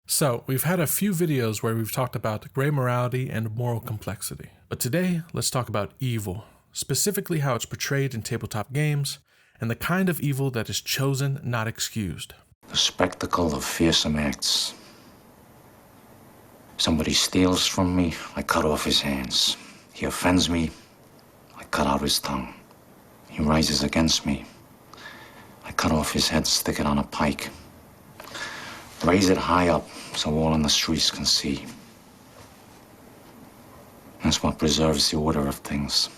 So, we've had a few videos where we've talked about gray morality and moral complexity. But today, let's talk about evil, specifically how it's portrayed in tabletop games, and the kind of evil that is chosen, not excused. The spectacle of fearsome acts. Somebody steals from me, I cut off his hands. He offends me, I cut out his tongue. He rises against me, I cut off his head, stick it on a pike. Raise it high up so all in the streets can see. That's what preserves the order of things.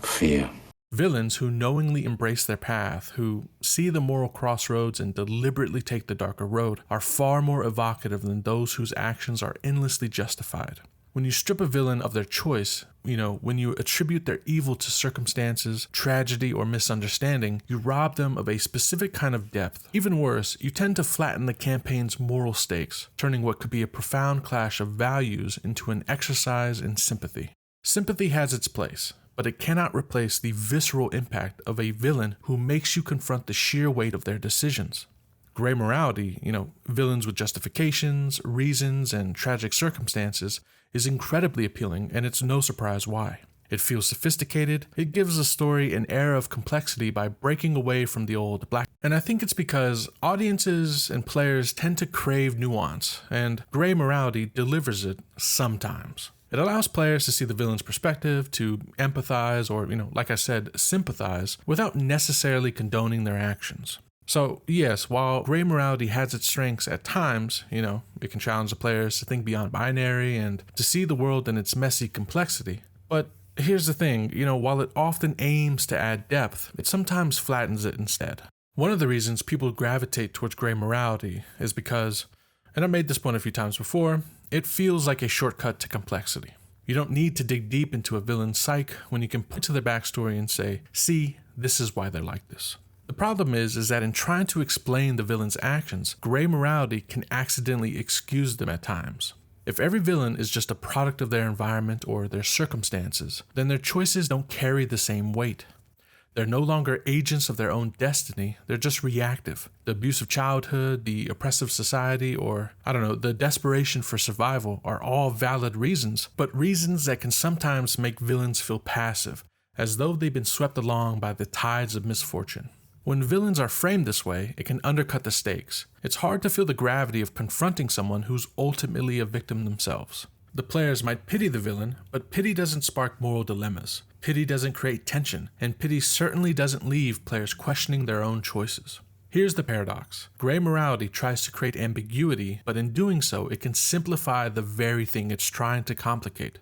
Fear. Villains who knowingly embrace their path, who see the moral crossroads and deliberately take the darker road, are far more evocative than those whose actions are endlessly justified. When you strip a villain of their choice, when you attribute their evil to circumstances, tragedy, or misunderstanding, you rob them of a specific kind of depth. Even worse, you tend to flatten the campaign's moral stakes, turning what could be a profound clash of values into an exercise in sympathy. Sympathy has its place, but it cannot replace the visceral impact of a villain who makes you confront the sheer weight of their decisions. Gray morality, villains with justifications, reasons, and tragic circumstances, is incredibly appealing, and it's no surprise why. It feels sophisticated, it gives a story an air of complexity by breaking away from the old black. And I think it's because audiences and players tend to crave nuance, and gray morality delivers it sometimes. It allows players to see the villain's perspective, to empathize or, like I said, sympathize, without necessarily condoning their actions. So, yes, while gray morality has its strengths at times, it can challenge the players to think beyond binary and to see the world in its messy complexity. But here's the thing, while it often aims to add depth, it sometimes flattens it instead. One of the reasons people gravitate towards gray morality is because, and I made this point a few times before, it feels like a shortcut to complexity. You don't need to dig deep into a villain's psyche when you can point to their backstory and say, see, this is why they're like this. The problem is that in trying to explain the villain's actions, gray morality can accidentally excuse them at times. If every villain is just a product of their environment or their circumstances, then their choices don't carry the same weight. They're no longer agents of their own destiny, they're just reactive. The abuse of childhood, the oppressive society, or, the desperation for survival are all valid reasons, but reasons that can sometimes make villains feel passive, as though they've been swept along by the tides of misfortune. When villains are framed this way, it can undercut the stakes. It's hard to feel the gravity of confronting someone who's ultimately a victim themselves. The players might pity the villain, but pity doesn't spark moral dilemmas. Pity doesn't create tension, and pity certainly doesn't leave players questioning their own choices. Here's the paradox. Gray morality tries to create ambiguity, but in doing so, it can simplify the very thing it's trying to complicate.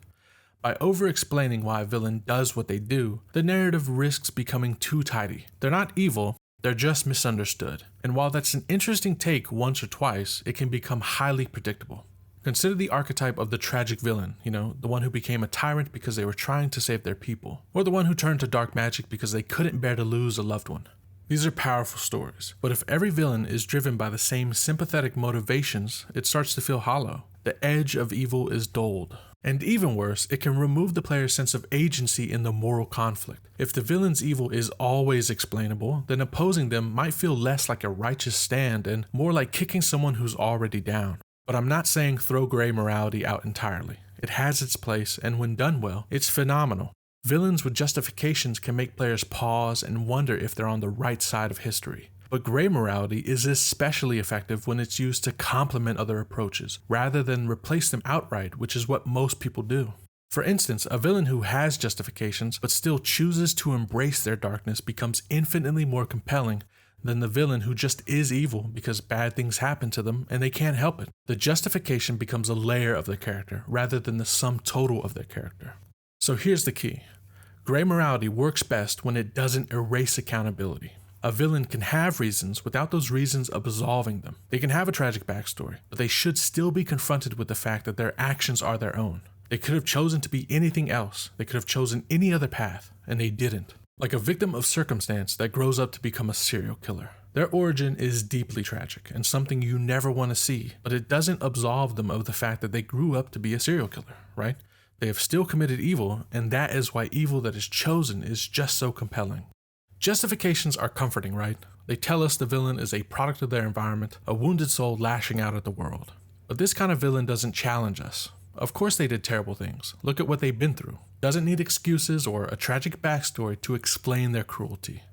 By over-explaining why a villain does what they do, the narrative risks becoming too tidy. They're not evil, they're just misunderstood. And while that's an interesting take once or twice, it can become highly predictable. Consider the archetype of the tragic villain, the one who became a tyrant because they were trying to save their people, or the one who turned to dark magic because they couldn't bear to lose a loved one. These are powerful stories, but if every villain is driven by the same sympathetic motivations, it starts to feel hollow. The edge of evil is dulled. And even worse, it can remove the player's sense of agency in the moral conflict. If the villain's evil is always explainable, then opposing them might feel less like a righteous stand and more like kicking someone who's already down. But I'm not saying throw gray morality out entirely. It has its place, and when done well, it's phenomenal. Villains with justifications can make players pause and wonder if they're on the right side of history. But gray morality is especially effective when it's used to complement other approaches, rather than replace them outright, which is what most people do. For instance, a villain who has justifications but still chooses to embrace their darkness becomes infinitely more compelling than the villain who just is evil because bad things happen to them and they can't help it. The justification becomes a layer of their character, rather than the sum total of their character. So here's the key. Gray morality works best when it doesn't erase accountability. A villain can have reasons without those reasons absolving them. They can have a tragic backstory, but they should still be confronted with the fact that their actions are their own. They could have chosen to be anything else. They could have chosen any other path, and they didn't. Like a victim of circumstance that grows up to become a serial killer. Their origin is deeply tragic and something you never want to see, but it doesn't absolve them of the fact that they grew up to be a serial killer, right? They have still committed evil, and that is why evil that is chosen is just so compelling. Justifications are comforting, right? They tell us the villain is a product of their environment, a wounded soul lashing out at the world. But this kind of villain doesn't challenge us. Of course they did terrible things. Look at what they've been through. Doesn't need excuses or a tragic backstory to explain their cruelty.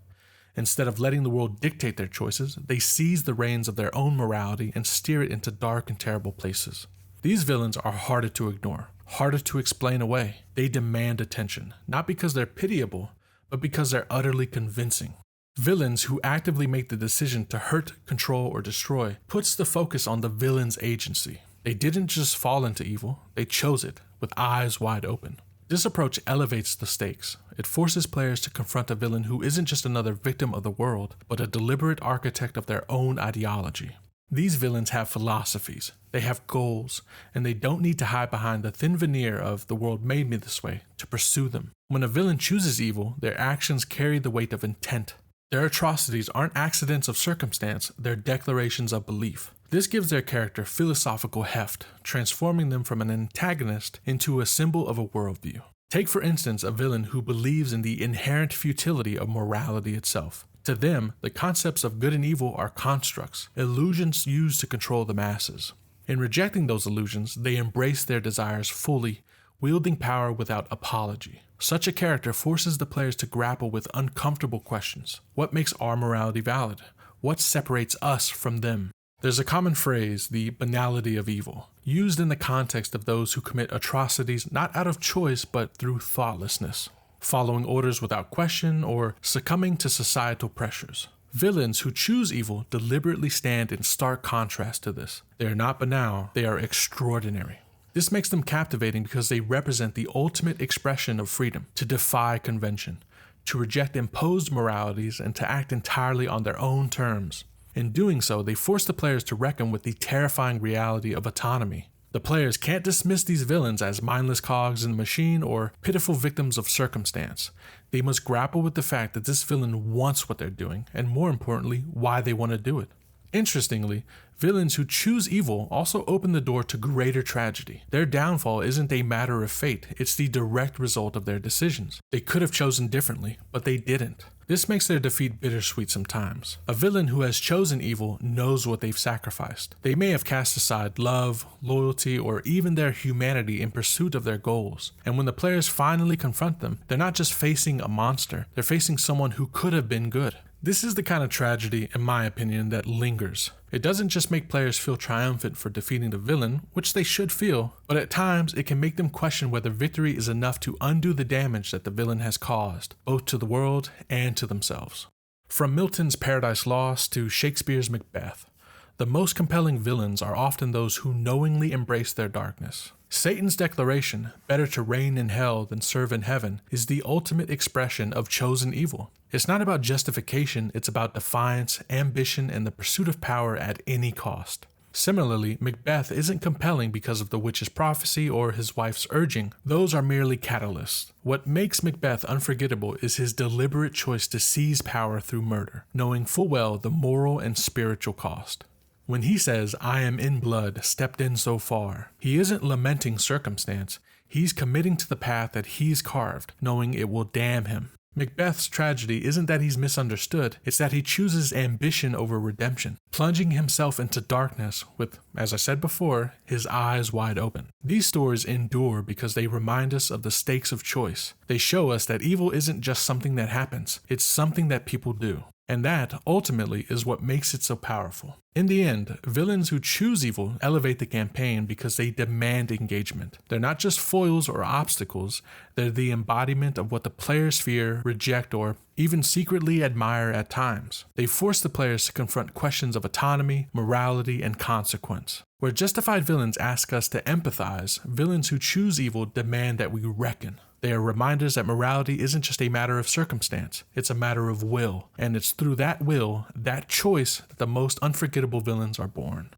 Instead of letting the world dictate their choices, they seize the reins of their own morality and steer it into dark and terrible places. These villains are harder to ignore, harder to explain away. They demand attention, not because they're pitiable, but because they're utterly convincing. Villains who actively make the decision to hurt, control, or destroy puts the focus on the villain's agency. They didn't just fall into evil, they chose it, with eyes wide open. This approach elevates the stakes. It forces players to confront a villain who isn't just another victim of the world, but a deliberate architect of their own ideology. These villains have philosophies, they have goals, and they don't need to hide behind the thin veneer of "the world made me this way" to pursue them. When a villain chooses evil, their actions carry the weight of intent. Their atrocities aren't accidents of circumstance, they're declarations of belief. This gives their character philosophical heft, transforming them from an antagonist into a symbol of a worldview. Take for instance a villain who believes in the inherent futility of morality itself. To them, the concepts of good and evil are constructs, illusions used to control the masses. In rejecting those illusions, they embrace their desires fully, wielding power without apology. Such a character forces the players to grapple with uncomfortable questions. What makes our morality valid? What separates us from them? There's a common phrase, the banality of evil, used in the context of those who commit atrocities not out of choice but through thoughtlessness, following orders without question, or succumbing to societal pressures. Villains who choose evil deliberately stand in stark contrast to this. They are not banal, they are extraordinary. This makes them captivating because they represent the ultimate expression of freedom, to defy convention, to reject imposed moralities, and to act entirely on their own terms. In doing so, they force the players to reckon with the terrifying reality of autonomy. The players can't dismiss these villains as mindless cogs in the machine or pitiful victims of circumstance. They must grapple with the fact that this villain wants what they're doing, and more importantly, why they want to do it. Interestingly, villains who choose evil also open the door to greater tragedy. Their downfall isn't a matter of fate, it's the direct result of their decisions. They could have chosen differently, but they didn't. This makes their defeat bittersweet sometimes. A villain who has chosen evil knows what they've sacrificed. They may have cast aside love, loyalty, or even their humanity in pursuit of their goals. And when the players finally confront them, they're not just facing a monster, they're facing someone who could have been good. This is the kind of tragedy, in my opinion, that lingers. It doesn't just make players feel triumphant for defeating the villain, which they should feel, but at times it can make them question whether victory is enough to undo the damage that the villain has caused, both to the world and to themselves. From Milton's Paradise Lost to Shakespeare's Macbeth, the most compelling villains are often those who knowingly embrace their darkness. Satan's declaration, "better to reign in hell than serve in heaven," is the ultimate expression of chosen evil. It's not about justification, it's about defiance, ambition, and the pursuit of power at any cost. Similarly, Macbeth isn't compelling because of the witch's prophecy or his wife's urging. Those are merely catalysts. What makes Macbeth unforgettable is his deliberate choice to seize power through murder, knowing full well the moral and spiritual cost. When he says, "I am in blood, stepped in so far," he isn't lamenting circumstance, he's committing to the path that he's carved, knowing it will damn him. Macbeth's tragedy isn't that he's misunderstood, it's that he chooses ambition over redemption, plunging himself into darkness with, as I said before, his eyes wide open. These stories endure because they remind us of the stakes of choice. They show us that evil isn't just something that happens, it's something that people do. And that, ultimately, is what makes it so powerful. In the end, villains who choose evil elevate the campaign because they demand engagement. They're not just foils or obstacles, they're the embodiment of what the players fear, reject, or even secretly admire at times. They force the players to confront questions of autonomy, morality, and consequence. Where justified villains ask us to empathize, villains who choose evil demand that we reckon. They are reminders that morality isn't just a matter of circumstance, it's a matter of will, and it's through that will, that choice, that the most unforgettable villains are born.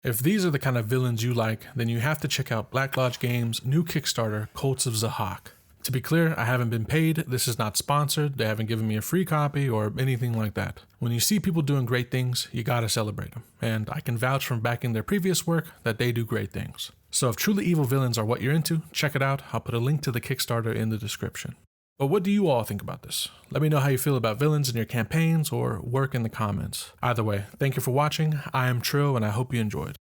If these are the kind of villains you like, then you have to check out Black Lodge Games' new Kickstarter, Cults of Zahak. To be clear, I haven't been paid, this is not sponsored, they haven't given me a free copy or anything like that. When you see people doing great things, you gotta celebrate them, and I can vouch from backing their previous work that they do great things. So if truly evil villains are what you're into, check it out, I'll put a link to the Kickstarter in the description. But what do you all think about this? Let me know how you feel about villains in your campaigns or work in the comments. Either way, thank you for watching. I am Trill, and I hope you enjoyed.